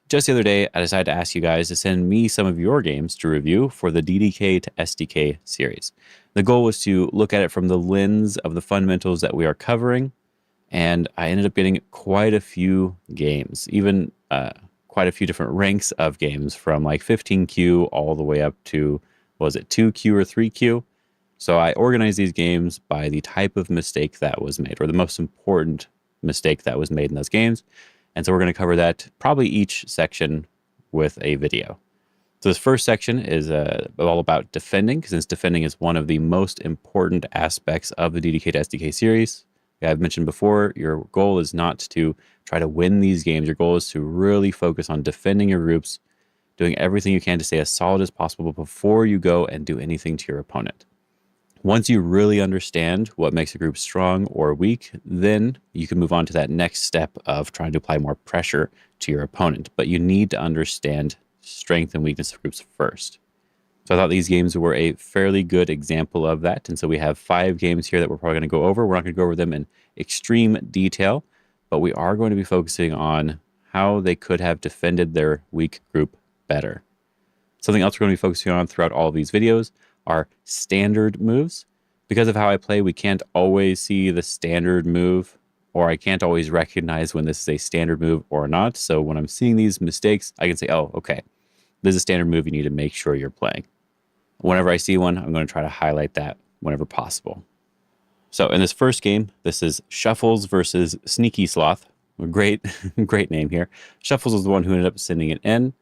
Just the other day, I decided to ask you guys to send me some of your games to review for the DDK to SDK series. The goal was to look at it from the lens of the fundamentals that we are covering, and I ended up getting quite a few games, even quite a few different ranks of games from like 15Q all the way up to, was it 2Q or 3Q? So I organized these games by the type of mistake that was made, or the most important mistake that was made in those games. And so we're going to cover that probably each section with a video. So this first section is all about defending, since defending is one of the most important aspects of the DDK to SDK series. I've mentioned before, your goal is not to try to win these games. Your goal is to really focus on defending your groups, doing everything you can to stay as solid as possible before you go and do anything to your opponent. Once you really understand what makes a group strong or weak, then you can move on to that next step of trying to apply more pressure to your opponent. But you need to understand strength and weakness of groups first. So I thought these games were a fairly good example of that. And so we have 5 games here that we're probably going to go over. We're not going to go over them in extreme detail, but we are going to be focusing on how they could have defended their weak group better. Something else we're going to be focusing on throughout all of these videos are standard moves. Because of how I play, we can't always see the standard move, or I can't always recognize when this is a standard move or not. So when I'm seeing these mistakes, I can say, oh, okay, this is a standard move you need to make sure you're playing. Whenever I see one, I'm going to try to highlight that whenever possible. So in this first game, this is Shuffles versus Sneaky Sloth. A great, great name here. Shuffles is the one who ended up sending it in,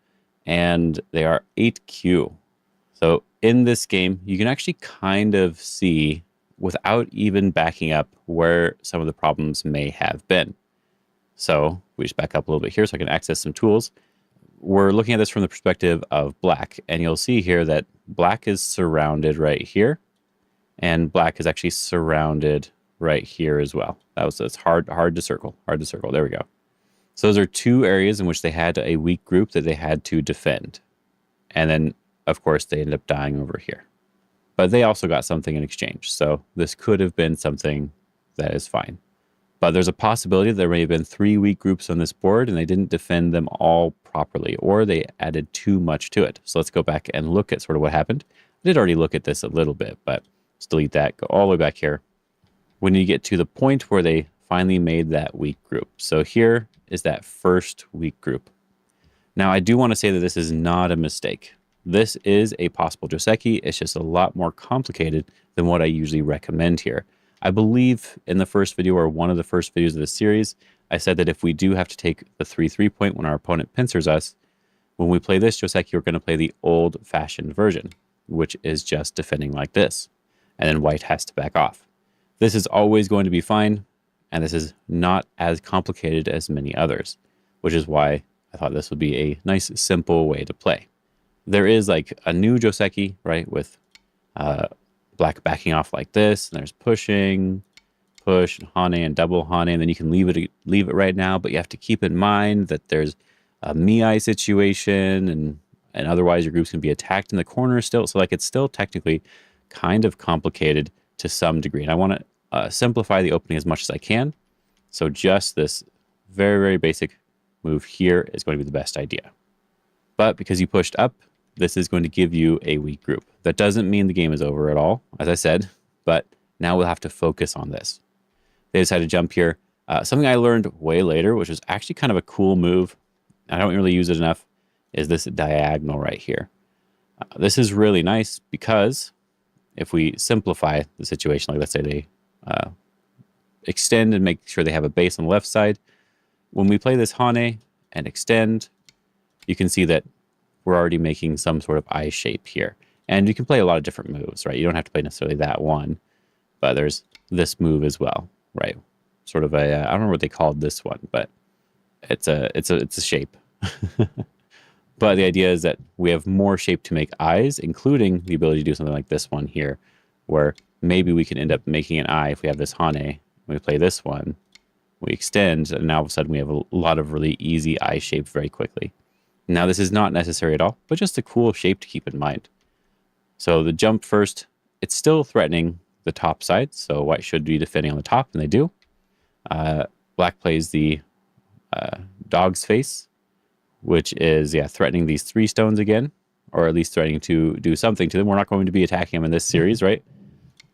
and they are 8Q. So in this game, you can actually kind of see, without even backing up, where some of the problems may have been. So we just back up a little bit here so I can access some tools. We're looking at this from the perspective of black, and you'll see here that black is surrounded right here, and black is actually surrounded right here as well. It's hard to circle. There we go. So those are 2 areas in which they had a weak group that they had to defend. And then, of course, they ended up dying over here. But they also got something in exchange. So this could have been something that is fine. But there's a possibility that there may have been 3 weak groups on this board and they didn't defend them all properly, or they added too much to it. So let's go back and look at sort of what happened. I did already look at this a little bit, but let's delete that, go all the way back here. When you get to the point where they finally made that weak group. So here is that first weak group. Now, I do want to say that this is not a mistake. This is a possible Joseki. It's just a lot more complicated than what I usually recommend here. I believe in the first video, or one of the first videos of the series, I said that if we do have to take the 3-3 point when our opponent pincers us, when we play this Joseki, we're going to play the old-fashioned version, which is just defending like this. And then white has to back off. This is always going to be fine, and this is not as complicated as many others, which is why I thought this would be a nice, simple way to play. There is like a new Joseki, right, with black backing off like this, and there's pushing, push, and hane, and double hane, and then you can leave it right now, but you have to keep in mind that there's a Miai situation, and otherwise your groups can be attacked in the corner still. So like it's still technically kind of complicated to some degree, and I want to simplify the opening as much as I can. So just this very, very basic move here is going to be the best idea. But because you pushed up, this is going to give you a weak group. That doesn't mean the game is over at all, as I said, but now we'll have to focus on this. They decided to jump here. Something I learned way later, which is actually kind of a cool move, I don't really use it enough, is this diagonal right here. This is really nice because if we simplify the situation, like let's say they extend and make sure they have a base on the left side, when we play this hane and extend, you can see that we're already making some sort of I shape here. And you can play a lot of different moves, right? You don't have to play necessarily that one, but there's this move as well, right? Sort of a, I don't remember what they called this one, but it's a shape. But the idea is that we have more shape to make eyes, including the ability to do something like this one here, where maybe we can end up making an eye if we have this hane. We play this one, we extend, and now all of a sudden we have a lot of really easy eye shape very quickly. Now, this is not necessary at all, but just a cool shape to keep in mind. So the jump first, it's still threatening the top side, so white should be defending on the top, and they do. Black plays the dog's face, which is, yeah, threatening these 3 stones again, or at least threatening to do something to them. We're not going to be attacking them in this series, right?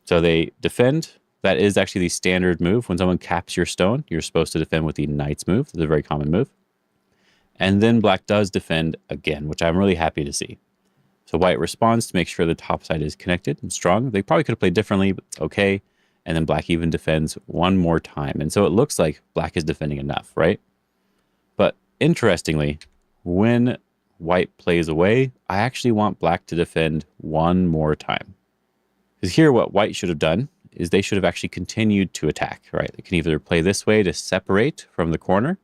So they defend. That is actually the standard move. When someone caps your stone, you're supposed to defend with the knight's move. It's a very common move. And then black does defend again, which I'm really happy to see. So white responds to make sure the top side is connected and strong. They probably could have played differently, but okay. And then black even defends one more time. And so it looks like black is defending enough, right? But interestingly, when white plays away, I actually want black to defend one more time. Because here what white should have done is they should have actually continued to attack, right? They can either play this way to separate from the corner,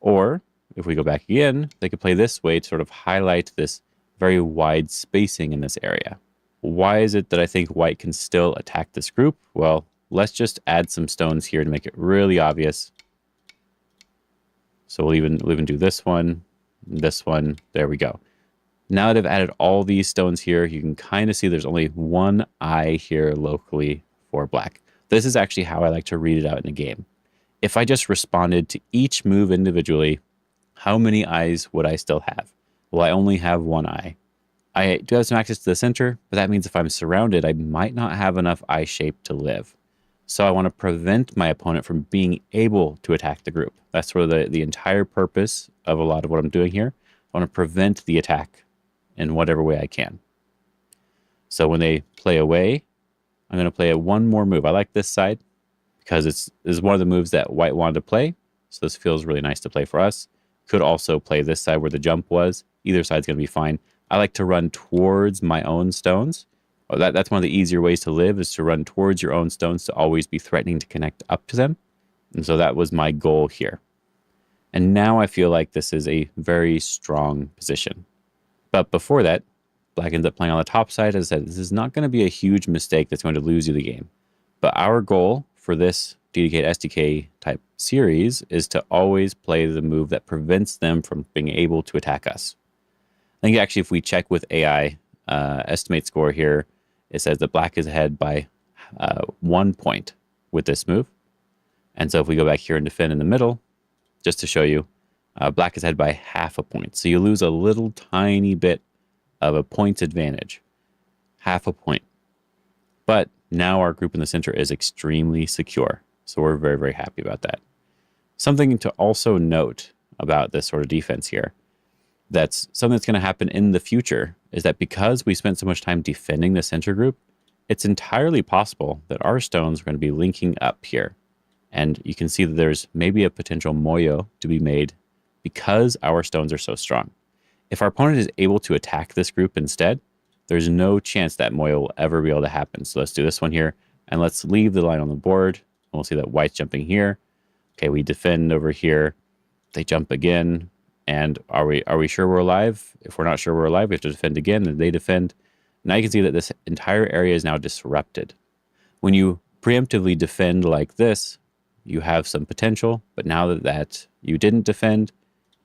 or if we go back again, they could play this way to sort of highlight this very wide spacing in this area. Why is it that I think white can still attack this group? Well, let's just add some stones here to make it really obvious. So we'll even do this one, there we go. Now that I've added all these stones here, you can kind of see there's only one eye here locally for black. This is actually how I like to read it out in the game. If I just responded to each move individually, how many eyes would I still have? Well, I only have one eye. I do have some access to the center, but that means if I'm surrounded, I might not have enough eye shape to live. So I want to prevent my opponent from being able to attack the group. That's sort of the entire purpose of a lot of what I'm doing here. I want to prevent the attack in whatever way I can. So when they play away, I'm going to play one more move. I like this side because this is one of the moves that white wanted to play. So this feels really nice to play for us. Could also play this side where the jump was. Either side's going to be fine. I like to run towards my own stones. That's one of the easier ways to live, is to run towards your own stones, to always be threatening to connect up to them. And so that was my goal here. And now I feel like this is a very strong position. But before that, black ends up playing on the top side. As I said, this is not going to be a huge mistake that's going to lose you the game. But our goal for this DDK to SDK type series is to always play the move that prevents them from being able to attack us. I think actually if we check with AI estimate score here, it says that black is ahead by 1 point with this move. And so if we go back here and defend in the middle, just to show you, black is ahead by half a point. So you lose a little tiny bit of a points advantage, half a point. But now our group in the center is extremely secure. So we're very, very happy about that. Something to also note about this sort of defense here, that's something that's going to happen in the future, is that because we spent so much time defending the center group, it's entirely possible that our stones are going to be linking up here. And you can see that there's maybe a potential moyo to be made because our stones are so strong. If our opponent is able to attack this group instead, there's no chance that moyo will ever be able to happen. So let's do this one here, and let's leave the line on the board. And we'll see that white's jumping here. Okay, we defend over here. They jump again. And are we sure we're alive? If we're not sure we're alive, we have to defend again, and they defend. Now you can see that this entire area is now disrupted. When you preemptively defend like this, you have some potential, but now that you didn't defend,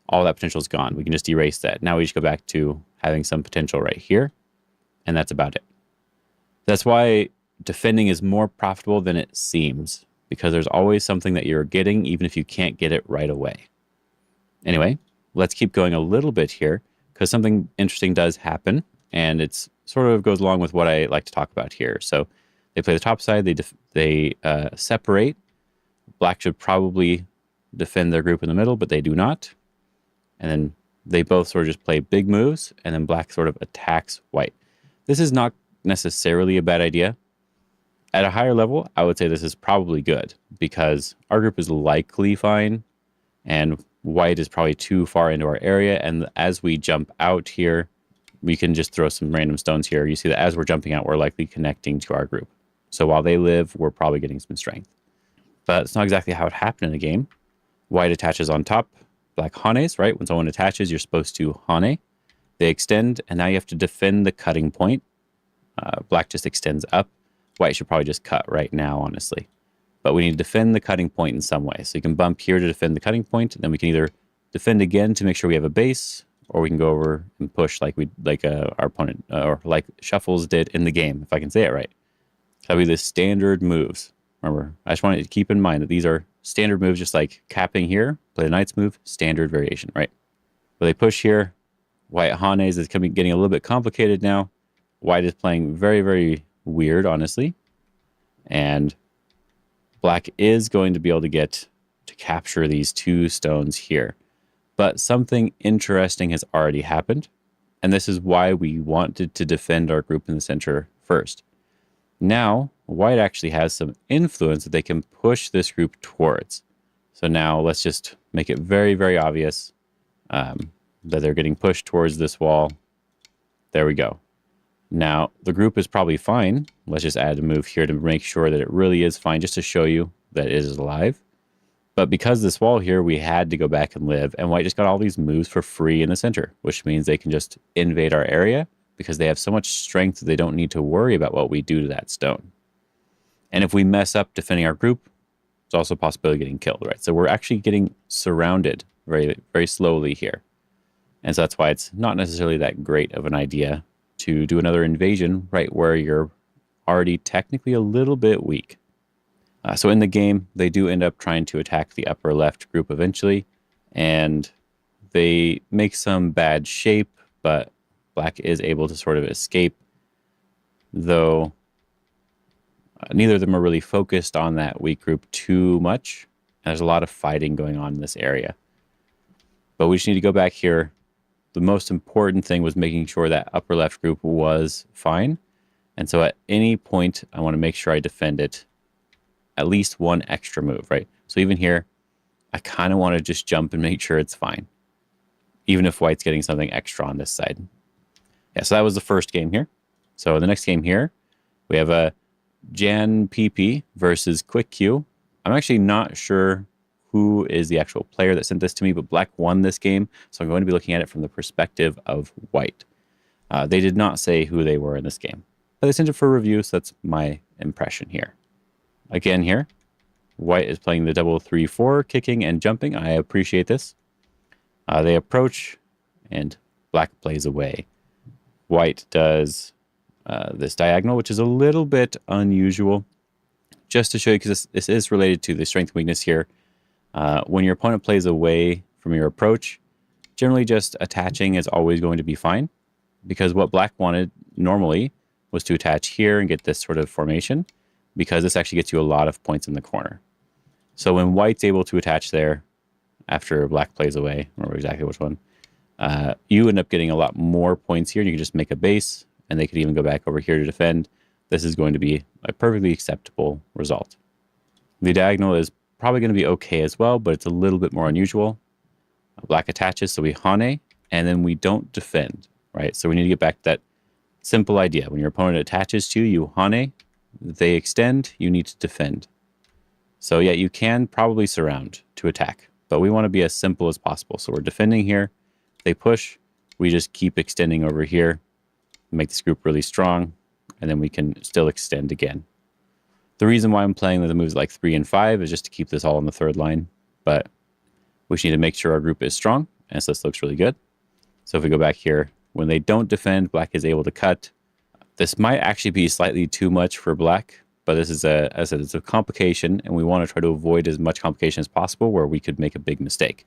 all that potential is gone. We can just erase that. Now we just go back to having some potential right here, and that's about it. That's why defending is more profitable than it seems, because there's always something that you're getting, even if you can't get it right away. Anyway, let's keep going a little bit here, because something interesting does happen, and it's sort of goes along with what I like to talk about here. So they play the top side, they separate. Black should probably defend their group in the middle, but they do not. And then they both sort of just play big moves, and then black sort of attacks white. This is not necessarily a bad idea. At a higher level, I would say this is probably good, because our group is likely fine, and white is probably too far into our area. And as we jump out here, we can just throw some random stones here. You see that as we're jumping out, we're likely connecting to our group. So while they live, we're probably getting some strength. But it's not exactly how it happened in the game. White attaches on top, black hanes, right? When someone attaches, you're supposed to hane. They extend, and now you have to defend the cutting point. Black just extends up. White should probably just cut right now, honestly. But we need to defend the cutting point in some way. So you can bump here to defend the cutting point, and then we can either defend again to make sure we have a base, or we can go over and push like our opponent, or like Shuffles did in the game, if I can say it right. That'll be the standard moves. Remember, I just wanted to keep in mind that these are standard moves, just like capping here, play the knight's move, standard variation, right? But they push here. White Hanes is getting a little bit complicated now. White is playing very, very weird, honestly. And black is going to be able to get to capture these 2 stones here. But something interesting has already happened. And this is why we wanted to defend our group in the center first. Now, white actually has some influence that they can push this group towards. So now let's just make it very, very obvious that they're getting pushed towards this wall. There we go. Now, the group is probably fine. Let's just add a move here to make sure that it really is fine, just to show you that it is alive. But because this wall here, we had to go back and live, and white just got all these moves for free in the center, which means they can just invade our area because they have so much strength that they don't need to worry about what we do to that stone. And if we mess up defending our group, it's also a possibility of getting killed, right? So we're actually getting surrounded very, very slowly here. And so that's why it's not necessarily that great of an idea to do another invasion right where you're already technically a little bit weak. So in the game, they do end up trying to attack the upper left group eventually, and they make some bad shape, but black is able to sort of escape, though neither of them are really focused on that weak group too much. And there's a lot of fighting going on in this area. But we just need to go back here. The most important thing was making sure that upper left group was fine. And so at any point, I want to make sure I defend it at least 1 extra move, right? So even here, I kind of want to just jump and make sure it's fine, even if white's getting something extra on this side. Yeah, so that was the first game here. So the next game here, we have a Jan PP versus Quick Q. I'm actually not sure who is the actual player that sent this to me, but black won this game, so I'm going to be looking at it from the perspective of white. They did not say who they were in this game, but they sent it for review, so that's my impression here. Again here, white is playing the double 3-4, kicking and jumping. I appreciate this. They approach, and black plays away. White does this diagonal, which is a little bit unusual. Just to show you, because this is related to the strength weakness here. When your opponent plays away from your approach, generally just attaching is always going to be fine, because what black wanted normally was to attach here and get this sort of formation, because this actually gets you a lot of points in the corner. So when white's able to attach there after black plays away, I don't remember exactly which one, you end up getting a lot more points here, and you can just make a base, and they could even go back over here to defend. This is going to be a perfectly acceptable result. The diagonal is probably going to be okay as well, but it's a little bit more unusual. Black attaches, so we hane, and then we don't defend, right? So we need to get back to that simple idea. When your opponent attaches to you, you hane, they extend, you need to defend. So yeah, you can probably surround to attack, but we want to be as simple as possible. So we're defending here, they push, we just keep extending over here, make this group really strong, and then we can still extend again. The reason why I'm playing the moves like 3 and 5 is just to keep this all on the third line, but we just need to make sure our group is strong, and so this looks really good. So if we go back here, when they don't defend, black is able to cut. This might actually be slightly too much for black, but this is as I said, it's a complication, and we want to try to avoid as much complication as possible where we could make a big mistake.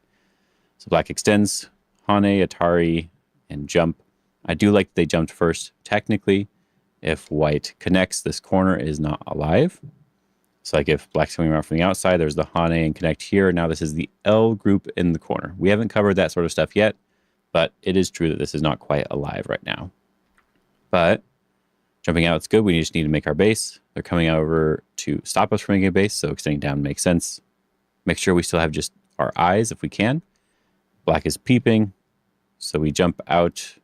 So black extends, hane, atari, and jump. I do like that they jumped first. Technically, if white connects, this corner is not alive. So like if black's coming around from the outside, there's the hane and connect here. Now this is the L group in the corner. We haven't covered that sort of stuff yet, but it is true that this is not quite alive right now. But jumping out, it's good. We just need to make our base. They're coming over to stop us from making a base, so extending down makes sense. Make sure we still have just our eyes if we can. Black is peeping, so we jump out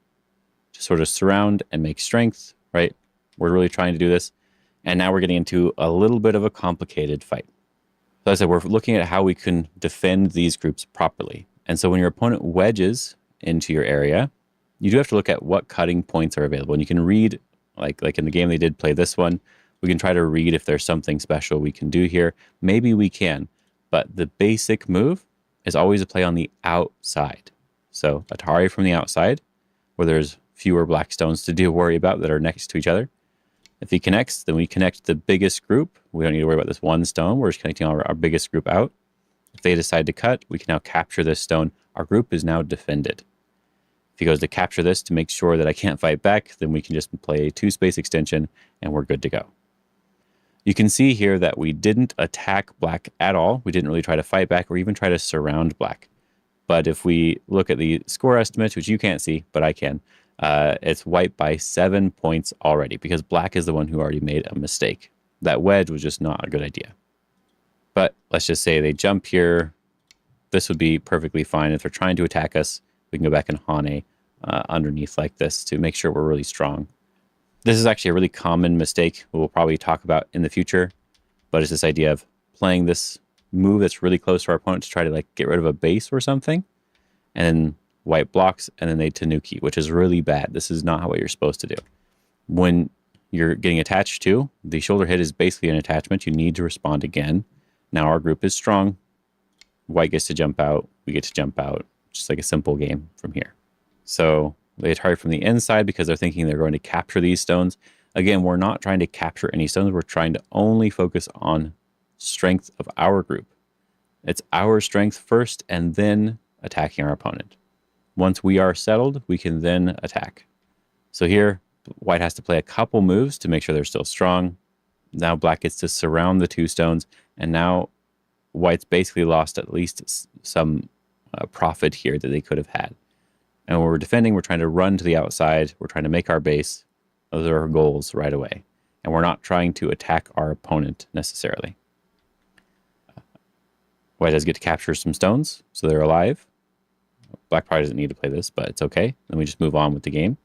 to sort of surround and make strength, right? We're really trying to do this. And now we're getting into a little bit of a complicated fight. So as I said, we're looking at how we can defend these groups properly. And so when your opponent wedges into your area, you do have to look at what cutting points are available. And you can read, like in the game they did play this one, we can try to read if there's something special we can do here. Maybe we can, but the basic move is always a play on the outside. So Atari from the outside, where there's fewer black stones to worry about that are next to each other. If he connects, then we connect the biggest group. We don't need to worry about this one stone. We're just connecting our biggest group out. If they decide to cut, we can now capture this stone. Our group is now defended. If he goes to capture this to make sure that I can't fight back, then we can just play a 2-space extension and we're good to go. You can see here that we didn't attack black at all. We didn't really try to fight back or even try to surround black. But if we look at the score estimate, which you can't see, but I can, it's white by 7 points already because black is the one who already made a mistake. That wedge was just not a good idea. But let's just say they jump here. This would be perfectly fine. If they're trying to attack us, we can go back and Hane underneath like this to make sure we're really strong. This is actually a really common mistake we'll probably talk about in the future, but it's this idea of playing this move that's really close to our opponent to try to like get rid of a base or something, and then white blocks, and then they Tanuki, which is really bad. This is not what you're supposed to do. When you're getting attached to, the shoulder hit is basically an attachment. You need to respond again. Now our group is strong. White gets to jump out. We get to jump out. Just like a simple game from here. So they target from the inside because they're thinking they're going to capture these stones. Again, we're not trying to capture any stones. We're trying to only focus on strength of our group. It's our strength first and then attacking our opponent. Once we are settled, we can then attack. So here, white has to play a couple moves to make sure they're still strong. Now black gets to surround the 2 stones, and now white's basically lost at least some profit here that they could have had. And when we're defending, we're trying to run to the outside. We're trying to make our base. Those are our goals right away. And we're not trying to attack our opponent necessarily. White does get to capture some stones, so they're alive. Black probably doesn't need to play this, but it's okay. Then we just move on with the game.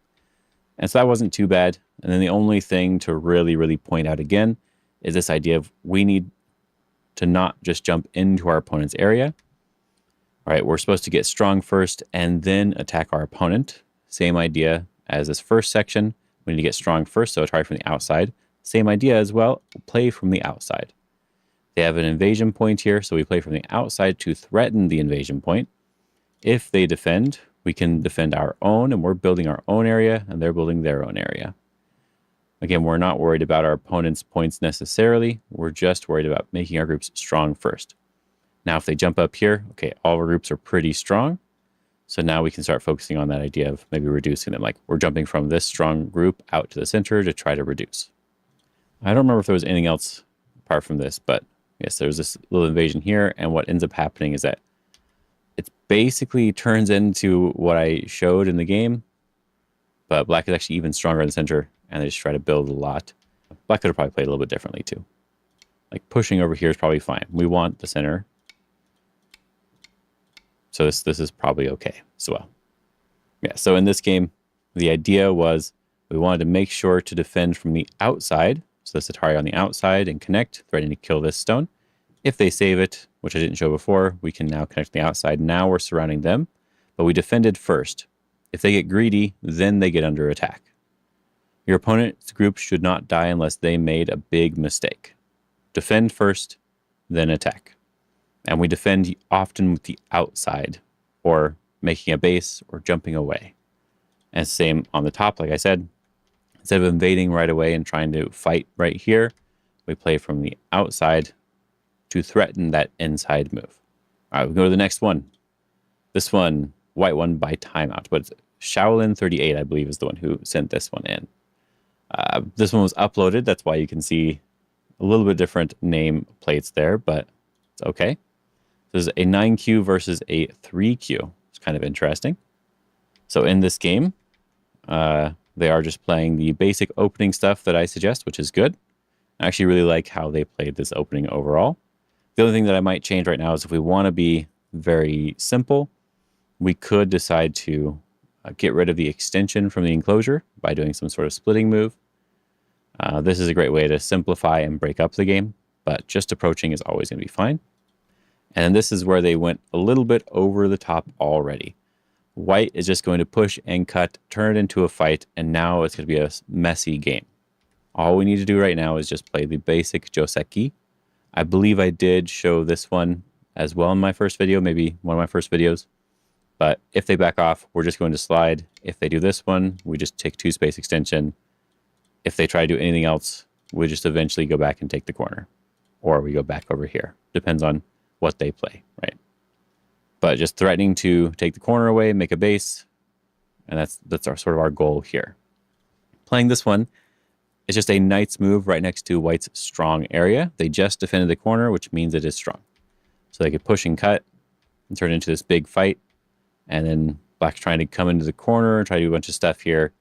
And so that wasn't too bad. And then the only thing to really, really point out again is this idea of we need to not just jump into our opponent's area. All right, we're supposed to get strong first and then attack our opponent. Same idea as this first section. We need to get strong first, so try from the outside. Same idea as well, play from the outside. They have an invasion point here, so we play from the outside to threaten the invasion point. If they defend, we can defend our own, and we're building our own area, and they're building their own area. Again, we're not worried about our opponent's points necessarily. We're just worried about making our groups strong first. Now, if they jump up here, okay, all our groups are pretty strong. So now we can start focusing on that idea of maybe reducing them. Like we're jumping from this strong group out to the center to try to reduce. I don't remember if there was anything else apart from this, but yes, there's this little invasion here. And what ends up happening is that it basically turns into what I showed in the game, but black is actually even stronger in the center, and they just try to build a lot. Black could have probably played a little bit differently too. Like pushing over here is probably fine. We want the center. So this is probably okay as well. Yeah, so in this game, the idea was we wanted to make sure to defend from the outside. So this Atari on the outside and connect, threatening to kill this stone. If they save it, which I didn't show before, we can now connect the outside. Now we're surrounding them, but we defended first. If they get greedy, then they get under attack. Your opponent's group should not die unless they made a big mistake. Defend first, then attack. And we defend often with the outside, or making a base, or jumping away. And same on the top, like I said. Instead of invading right away and trying to fight right here, we play from the outside to threaten that inside move. All right, we go to the next one. This one, white one by timeout, but Shaolin38, I believe, is the one who sent this one in. This one was uploaded. That's why you can see a little bit different name plates there, but it's okay. This is a 9Q versus a 3Q. It's kind of interesting. So in this game, they are just playing the basic opening stuff that I suggest, which is good. I actually really like how they played this opening overall. The only thing that I might change right now is if we want to be very simple, we could decide to get rid of the extension from the enclosure by doing some sort of splitting move. This is a great way to simplify and break up the game, but just approaching is always going to be fine. And this is where they went a little bit over the top already. White is just going to push and cut, turn it into a fight, and now it's going to be a messy game. All we need to do right now is just play the basic Joseki. I believe I did show this one as well in my first video, maybe one of my first videos. But if they back off, we're just going to slide. If they do this one, we just take 2-space extension. If they try to do anything else, we just eventually go back and take the corner. Or we go back over here. Depends on what they play, right? But just threatening to take the corner away, make a base, And that's our sort of our goal here. Playing this one is just a knight's move right next to white's strong area. They just defended the corner, which means it is strong. So they could push and cut and turn into this big fight. And then black's trying to come into the corner and try to do a bunch of stuff here.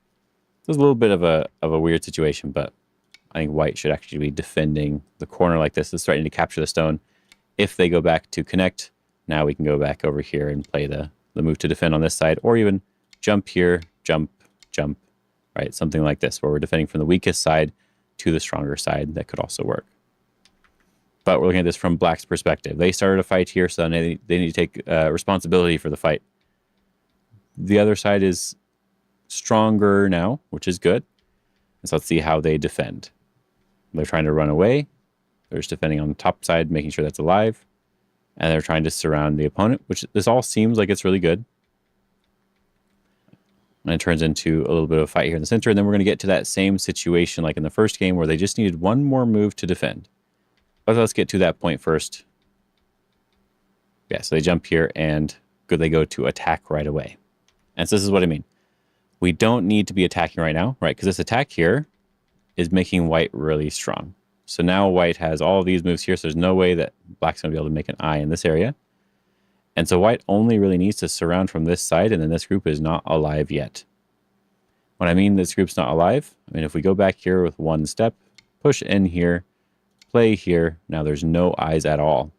It's a little bit of a weird situation, but I think white should actually be defending the corner like this. It's threatening to capture the stone. If they go back to connect, now we can go back over here and play the move to defend on this side, or even jump here, jump, jump, right? Something like this, where we're defending from the weakest side to the stronger side. That could also work. But we're looking at this from black's perspective. They started a fight here, so they need to take responsibility for the fight. The other side is stronger now, which is good. And so let's see how they defend. They're trying to run away. They're just defending on the top side, making sure that's alive. And they're trying to surround the opponent, which this all seems like it's really good. And it turns into a little bit of a fight here in the center. And then we're going to get to that same situation like in the first game where they just needed one more move to defend. But let's get to that point first. Yeah, so they jump here and they go to attack right away. And so this is what I mean. We don't need to be attacking right now, right? Because this attack here is making white really strong. So now white has all of these moves here, so there's no way that black's going to be able to make an eye in this area. And so white only really needs to surround from this side, and then this group is not alive yet. When I mean this group's not alive, I mean if we go back here with one step, push in here, play here, now there's no eyes at all.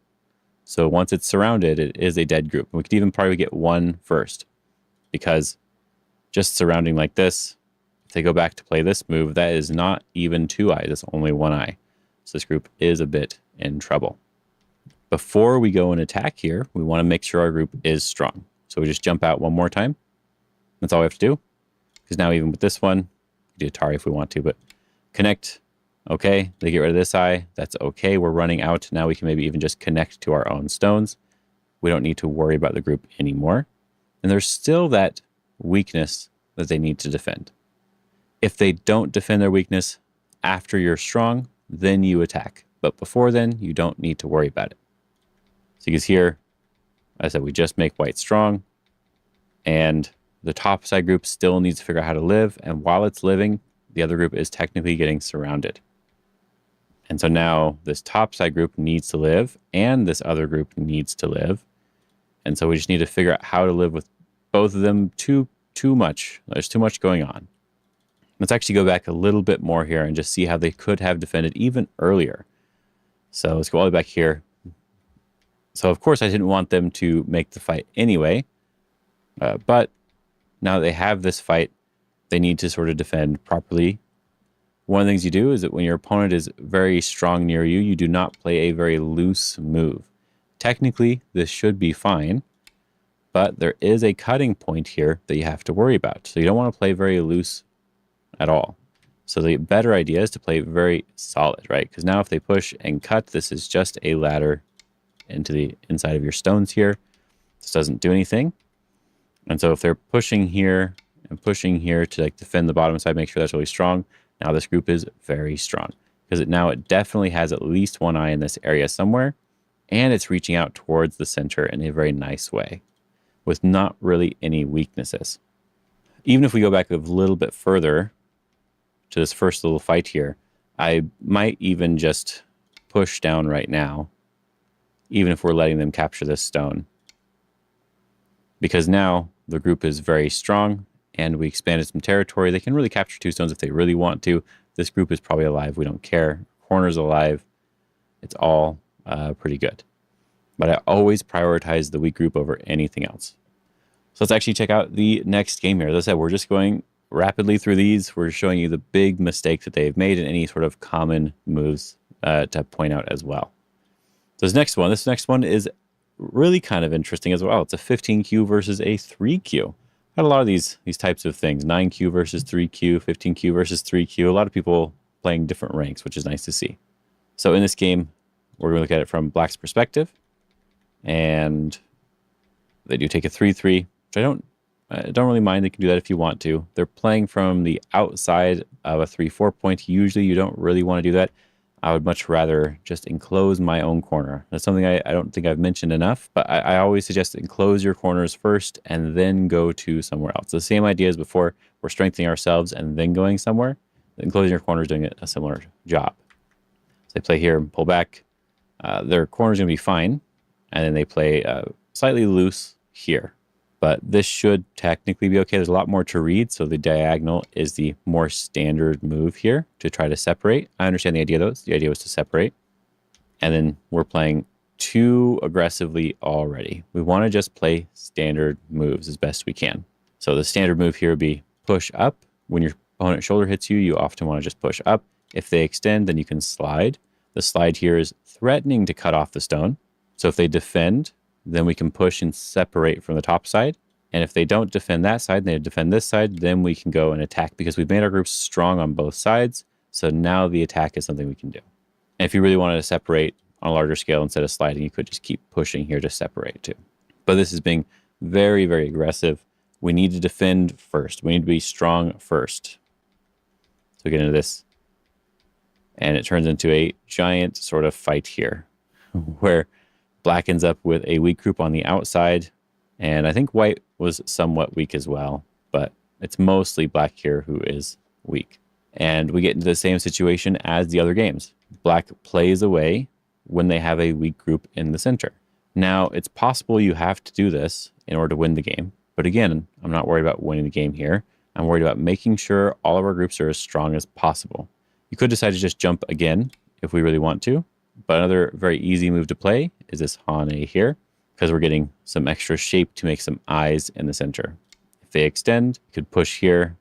So once it's surrounded, it is a dead group. We could even probably get one first, because just surrounding like this, if they go back to play this move, that is not even two eyes, it's only one eye. So this group is a bit in trouble. Before we go and attack here, we want to make sure our group is strong. So we just jump out one more time. That's all we have to do. Because now even with this one, we do Atari if we want to, but connect. Okay, they get rid of this eye. That's okay. We're running out. Now we can maybe even just connect to our own stones. We don't need to worry about the group anymore. And there's still that weakness that they need to defend. If they don't defend their weakness after you're strong, then you attack. But before then, you don't need to worry about it. So you can see here, as I said, we just make white strong. And the top side group still needs to figure out how to live. And while it's living, the other group is technically getting surrounded. And so now this top side group needs to live, and this other group needs to live. And so we just need to figure out how to live with both of them too much. There's too much going on. Let's actually go back a little bit more here and just see how they could have defended even earlier. So let's go all the way back here. So of course I didn't want them to make the fight anyway. But now that they have this fight, they need to sort of defend properly. One of the things you do is that when your opponent is very strong near you, you do not play a very loose move. Technically, this should be fine, but there is a cutting point here that you have to worry about. So you don't want to play very loose at all. So the better idea is to play very solid, right? Because now if they push and cut, this is just a ladder into the inside of your stones here. This doesn't do anything. And so if they're pushing here and pushing here to like defend the bottom side, make sure that's really strong. Now this group is very strong because it definitely has at least one eye in this area somewhere, and it's reaching out towards the center in a very nice way with not really any weaknesses. Even if we go back a little bit further to this first little fight here, I might even just push down right now, even if we're letting them capture this stone. Because now the group is very strong and we expanded some territory. They can really capture two stones if they really want to. This group is probably alive. We don't care. Corner's alive. It's all pretty good. But I always prioritize the weak group over anything else. So let's actually check out the next game here. As I said, we're just going rapidly through these. We're showing you the big mistakes that they've made and any sort of common moves to point out as well. So this next one is really kind of interesting as well. It's a 15Q versus a 3Q. Had a lot of these types of things. 9Q versus 3Q, 15Q versus 3Q. A lot of people playing different ranks, which is nice to see. So in this game, we're going to look at it from black's perspective. And they do take a 3-3, which I don't really mind. They can do that if you want to. They're playing from the outside of a 3-4 point. Usually you don't really want to do that. I would much rather just enclose my own corner. That's something I don't think I've mentioned enough, but I always suggest enclose your corners first and then go to somewhere else. The same idea as before, we're strengthening ourselves and then going somewhere. Enclosing your corner is doing a similar job. So they play here and pull back. Their corner is going to be fine, and then they play slightly loose here. But this should technically be okay. There's a lot more to read, so the diagonal is the more standard move here to try to separate. I understand the idea, though. The idea was to separate. And then we're playing too aggressively already. We want to just play standard moves as best we can. So the standard move here would be push up. When your opponent's shoulder hits you, you often want to just push up. If they extend, then you can slide. The slide here is threatening to cut off the stone. So if they defend, then we can push and separate from the top side. And if they don't defend that side, and they defend this side, then we can go and attack because we've made our groups strong on both sides. So now the attack is something we can do. And if you really wanted to separate on a larger scale instead of sliding, you could just keep pushing here to separate too. But this is being very, very aggressive. We need to defend first. We need to be strong first. So we get into this. And it turns into a giant sort of fight here where black ends up with a weak group on the outside. And I think white was somewhat weak as well, but it's mostly black here who is weak. And we get into the same situation as the other games. Black plays away when they have a weak group in the center. Now, it's possible you have to do this in order to win the game. But again, I'm not worried about winning the game here. I'm worried about making sure all of our groups are as strong as possible. You could decide to just jump again if we really want to. But another very easy move to play is this Hane here, because we're getting some extra shape to make some eyes in the center. If they extend, you could push here.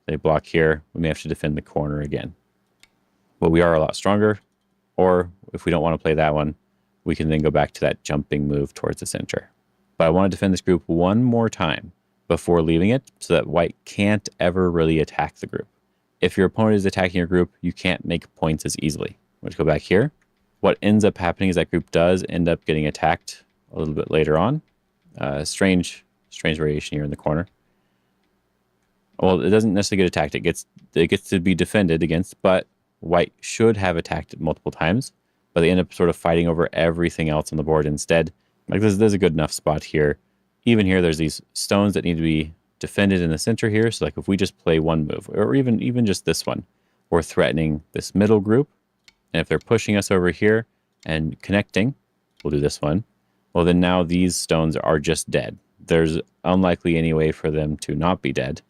They block here. We may have to defend the corner again. But we are a lot stronger. Or if we don't want to play that one, we can then go back to that jumping move towards the center. But I want to defend this group one more time before leaving it so that white can't ever really attack the group. If your opponent is attacking your group, you can't make points as easily. Let's go back here. What ends up happening is that group does end up getting attacked a little bit later on. Strange variation here in the corner. Well, it doesn't necessarily get attacked. It gets to be defended against, but white should have attacked it multiple times, but they end up sort of fighting over everything else on the board instead. Like there's a good enough spot here. Even here, there's these stones that need to be defended in the center here. So like if we just play one move, or even just this one, we're threatening this middle group. And if they're pushing us over here and connecting, we'll do this one. Well, then now these stones are just dead. There's unlikely any way for them to not be dead.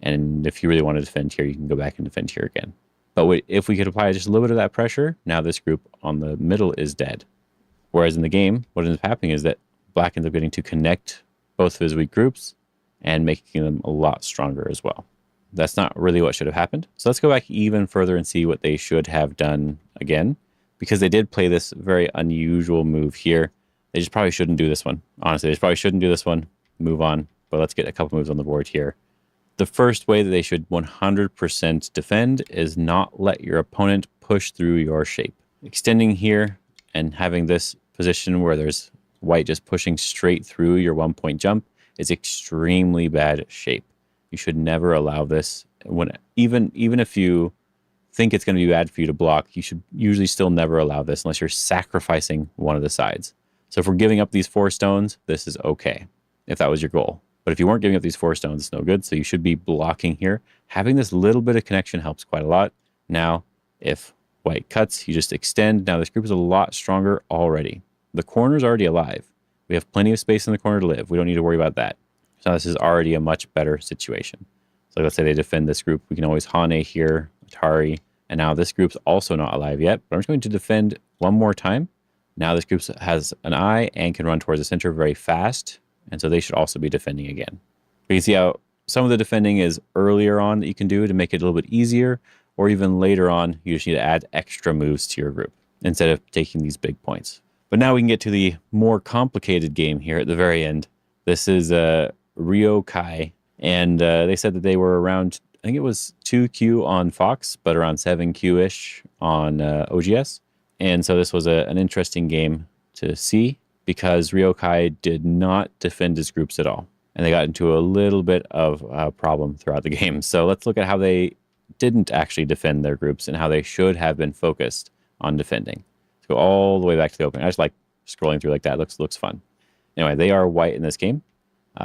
And if you really want to defend here, you can go back and defend here again. But if we could apply just a little bit of that pressure, now this group on the middle is dead. Whereas in the game, what ends up happening is that black ends up getting to connect both of his weak groups and making them a lot stronger as well. That's not really what should have happened. So let's go back even further and see what they should have done again, because they did play this very unusual move here. They just probably shouldn't do this one. Honestly, they just probably shouldn't do this one. Move on. But let's get a couple moves on the board here. The first way that they should 100% defend is not let your opponent push through your shape. Extending here and having this position where there's white just pushing straight through your 1-point jump is extremely bad shape. You should never allow this. Even if you think it's going to be bad for you to block, you should usually still never allow this unless you're sacrificing one of the sides. So if we're giving up these 4 stones, this is okay, if that was your goal. But if you weren't giving up these 4 stones, it's no good. So you should be blocking here. Having this little bit of connection helps quite a lot. Now, if white cuts, you just extend. Now this group is a lot stronger already. The corner's already alive. We have plenty of space in the corner to live. We don't need to worry about that. So this is already a much better situation. So let's say they defend this group. We can always Hane here, Atari. And now this group's also not alive yet. But I'm just going to defend one more time. Now this group has an eye and can run towards the center very fast. And so they should also be defending again. We can see how some of the defending is earlier on that you can do to make it a little bit easier. Or even later on, you just need to add extra moves to your group instead of taking these big points. But now we can get to the more complicated game here at the very end. This is Rio Kai, and they said that they were around, I think it was 2Q on Fox, but around 7Q-ish on OGS. And so this was an interesting game to see because Rio Kai did not defend his groups at all. And they got into a little bit of a problem throughout the game. So let's look at how they didn't actually defend their groups and how they should have been focused on defending. Let's go all the way back to the opening. I just like scrolling through like that. Looks fun. Anyway, they are white in this game.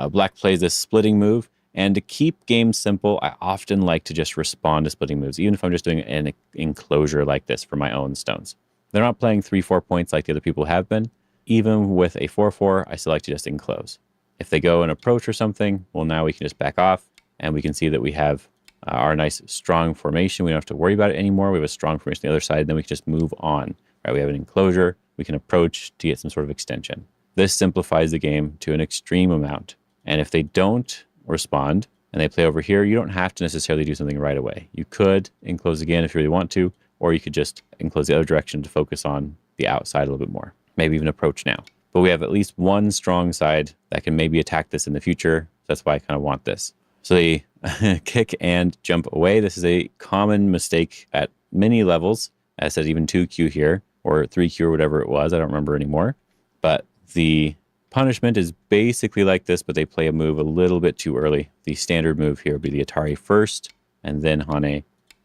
Black plays this splitting move. And to keep games simple, I often like to just respond to splitting moves, even if I'm just doing an enclosure like this for my own stones. They're not playing 3-4 points like the other people have been. Even with a 4-4, I still like to just enclose. If they go and approach or something, well, now we can just back off, and we can see that we have our nice strong formation. We don't have to worry about it anymore. We have a strong formation on the other side, and then we can just move on. Right? We have an enclosure. We can approach to get some sort of extension. This simplifies the game to an extreme amount. And if they don't respond and they play over here, you don't have to necessarily do something right away. You could enclose again if you really want to, or you could just enclose the other direction to focus on the outside a little bit more. Maybe even approach now. But we have at least one strong side that can maybe attack this in the future. That's why I kind of want this. So they kick and jump away. This is a common mistake at many levels. As I said, even 2Q here, or 3Q or whatever it was. I don't remember anymore. But the punishment is basically like this, but they play a move a little bit too early. The standard move here would be the Atari first, and then Hane,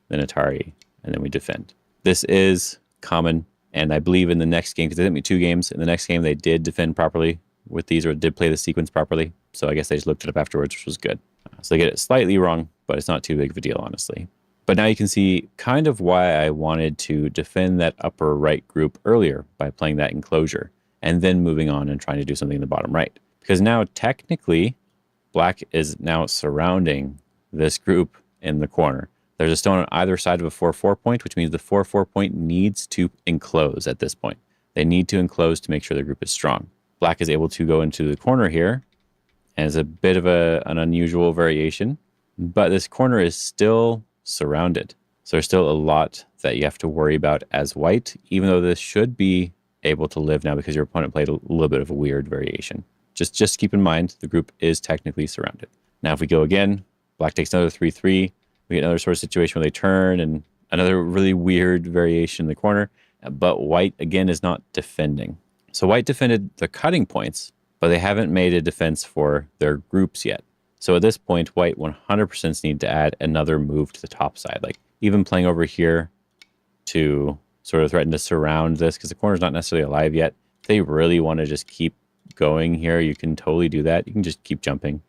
then Atari, and then we defend. This is common, and I believe in the next game, because they sent me 2 games, in the next game they did defend properly with these, or did play the sequence properly. So I guess they just looked it up afterwards, which was good. So they get it slightly wrong, but it's not too big of a deal, honestly. But now you can see kind of why I wanted to defend that upper right group earlier by playing that enclosure, and then moving on and trying to do something in the bottom right. Because now technically, black is now surrounding this group in the corner. There's a stone on either side of a 4-4 point, which means the 4-4 point needs to enclose at this point. They need to enclose to make sure the group is strong. Black is able to go into the corner here, and it's a bit of an unusual variation, but this corner is still surrounded. So there's still a lot that you have to worry about as white, even though this should be able to live now because your opponent played a little bit of a weird variation. Just keep in mind, the group is technically surrounded. Now, if we go again, black takes another 3-3. We get another sort of situation where they turn and another really weird variation in the corner. But white, again, is not defending. So white defended the cutting points, but they haven't made a defense for their groups yet. So at this point, white 100% need to add another move to the top side. Like even playing over here to sort of threaten to surround this, because the corner's not necessarily alive yet. If they really want to just keep going here, you can totally do that. You can just keep jumping.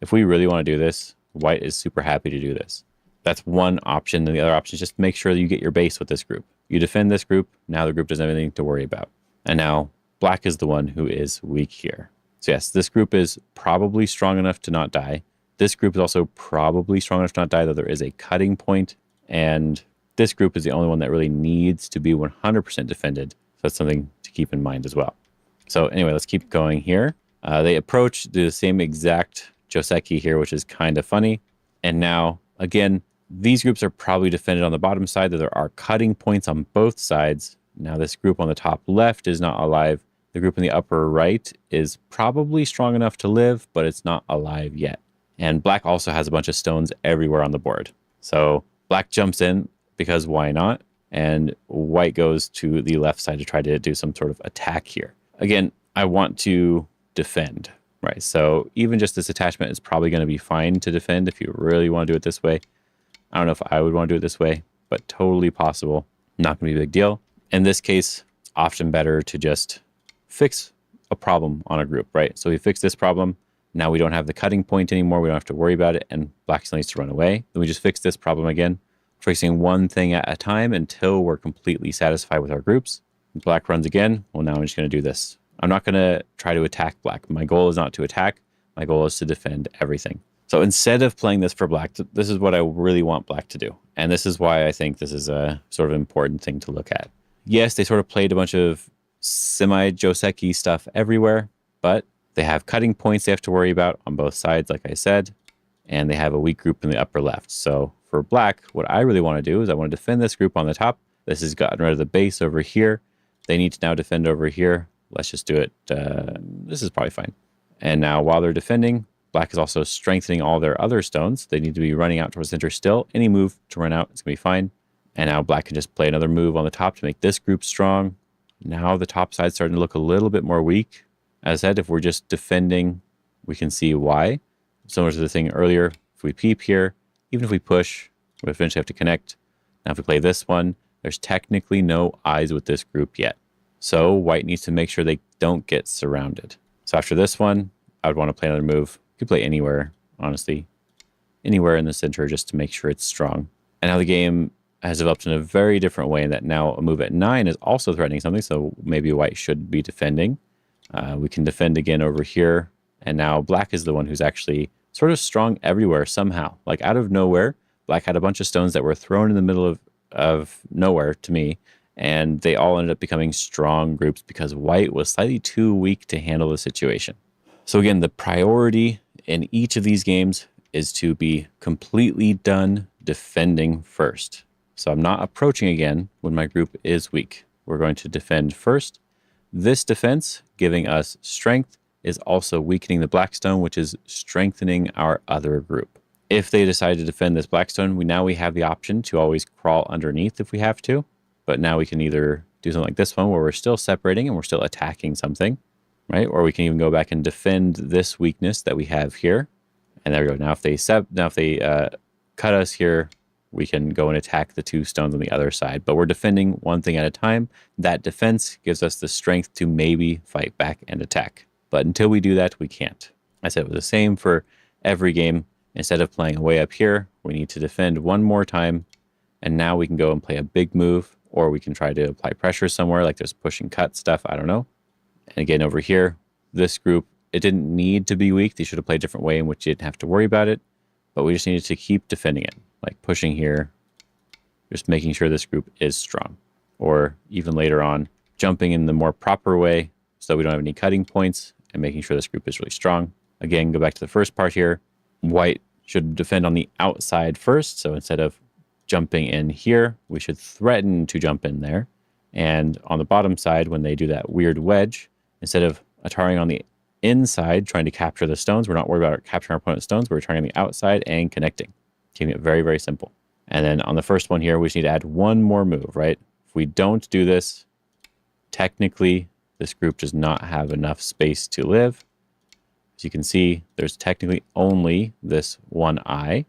If we really want to do this, white is super happy to do this. That's one option. And the other option is just make sure that you get your base with this group. You defend this group, now the group doesn't have anything to worry about. And now black is the one who is weak here. So yes, this group is probably strong enough to not die. This group is also probably strong enough to not die, though there is a cutting point, and this group is the only one that really needs to be 100% defended. So that's something to keep in mind as well. So anyway, let's keep going here. They approach, do the same exact Joseki here, which is kind of funny. And now, again, these groups are probably defended on the bottom side, though there are cutting points on both sides. Now this group on the top left is not alive. The group in the upper right is probably strong enough to live, but it's not alive yet. And black also has a bunch of stones everywhere on the board. So black jumps in, because why not? And white goes to the left side to try to do some sort of attack here. Again, I want to defend, right? So even just this attachment is probably going to be fine to defend if you really want to do it this way. I don't know if I would want to do it this way, but totally possible. Not going to be a big deal. In this case, it's often better to just fix a problem on a group, right? So we fix this problem. Now we don't have the cutting point anymore. We don't have to worry about it, and black still needs to run away. Then we just fix this problem again, fixing one thing at a time until we're completely satisfied with our groups. Black runs again. Well, now I'm just going to do this. I'm not going to try to attack black. My goal is not to attack. My goal is to defend everything. So instead of playing this for black, this is what I really want black to do. And this is why I think this is a sort of important thing to look at. Yes, they sort of played a bunch of semi-Joseki stuff everywhere, but they have cutting points they have to worry about on both sides, like I said, and they have a weak group in the upper left. So for black, what I really want to do is I want to defend this group on the top. This has gotten rid of the base over here. They need to now defend over here. Let's just do it. This is probably fine. And now while they're defending, black is also strengthening all their other stones. They need to be running out towards the center still. Any move to run out, it's going to be fine. And now black can just play another move on the top to make this group strong. Now the top side's starting to look a little bit more weak. As I said, if we're just defending, we can see why. Similar to the thing earlier, if we peep here, even if we push, we eventually have to connect. Now if we play this one, there's technically no eyes with this group yet. So white needs to make sure they don't get surrounded. So after this one, I would want to play another move. You could play anywhere, honestly. Anywhere in the center just to make sure it's strong. And now the game has developed in a very different way in that now a move at 9 is also threatening something, so maybe white should be defending. We can defend again over here, and now black is the one who's actually sort of strong everywhere somehow. Like out of nowhere, black had a bunch of stones that were thrown in the middle of nowhere to me, and they all ended up becoming strong groups because white was slightly too weak to handle the situation. So again, the priority in each of these games is to be completely done defending first. So I'm not approaching again when my group is weak. We're going to defend first. This defense, giving us strength, is also weakening the blackstone, which is strengthening our other group. If they decide to defend this blackstone, we have the option to always crawl underneath if we have to. But now we can either do something like this one where we're still separating and we're still attacking something, right? Or we can even go back and defend this weakness that we have here. And there we go. Now if they cut us here, we can go and attack the 2 stones on the other side. But we're defending one thing at a time. That defense gives us the strength to maybe fight back and attack. But until we do that, we can't. I said it was the same for every game. Instead of playing way up here, we need to defend one more time. And now we can go and play a big move, or we can try to apply pressure somewhere, like there's push and cut stuff. I don't know. And again, over here, this group, it didn't need to be weak. They should have played a different way in which you didn't have to worry about it. But we just needed to keep defending it, like pushing here, just making sure this group is strong. Or even later on, jumping in the more proper way so we don't have any cutting points and making sure this group is really strong. Again, go back to the first part here. White should defend on the outside first. So instead of jumping in here, we should threaten to jump in there. And on the bottom side, when they do that weird wedge, instead of ataring on the inside, trying to capture the stones, we're not worried about capturing our opponent's stones. We're trying on the outside and connecting. Keeping it very, very simple. And then on the first one here, we just need to add one more move, right? If we don't do this, technically, this group does not have enough space to live. As you can see, there's technically only this one eye.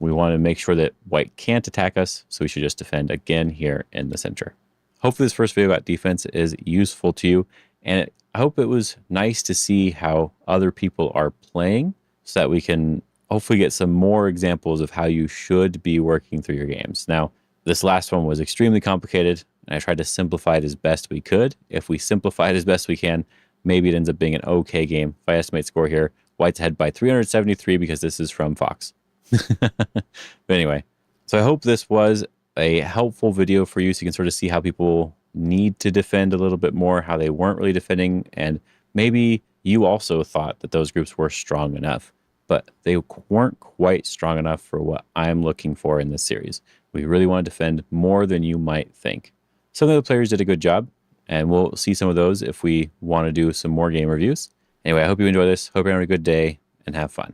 We want to make sure that white can't attack us, so we should just defend again here in the center. Hopefully this first video about defense is useful to you, and I hope it was nice to see how other people are playing so that we can hopefully get some more examples of how you should be working through your games. Now, this last one was extremely complicated, and I tried to simplify it as best we could. If we simplify it as best we can, maybe it ends up being an okay game. If I estimate score here, white's ahead by 373 because this is from Fox. But anyway, so I hope this was a helpful video for you so you can sort of see how people need to defend a little bit more, how they weren't really defending, and maybe you also thought that those groups were strong enough, but they weren't quite strong enough for what I'm looking for in this series. We really want to defend more than you might think. Some of the players did a good job, and we'll see some of those if we want to do some more game reviews. Anyway, I hope you enjoy this. Hope you're having a good day, and have fun.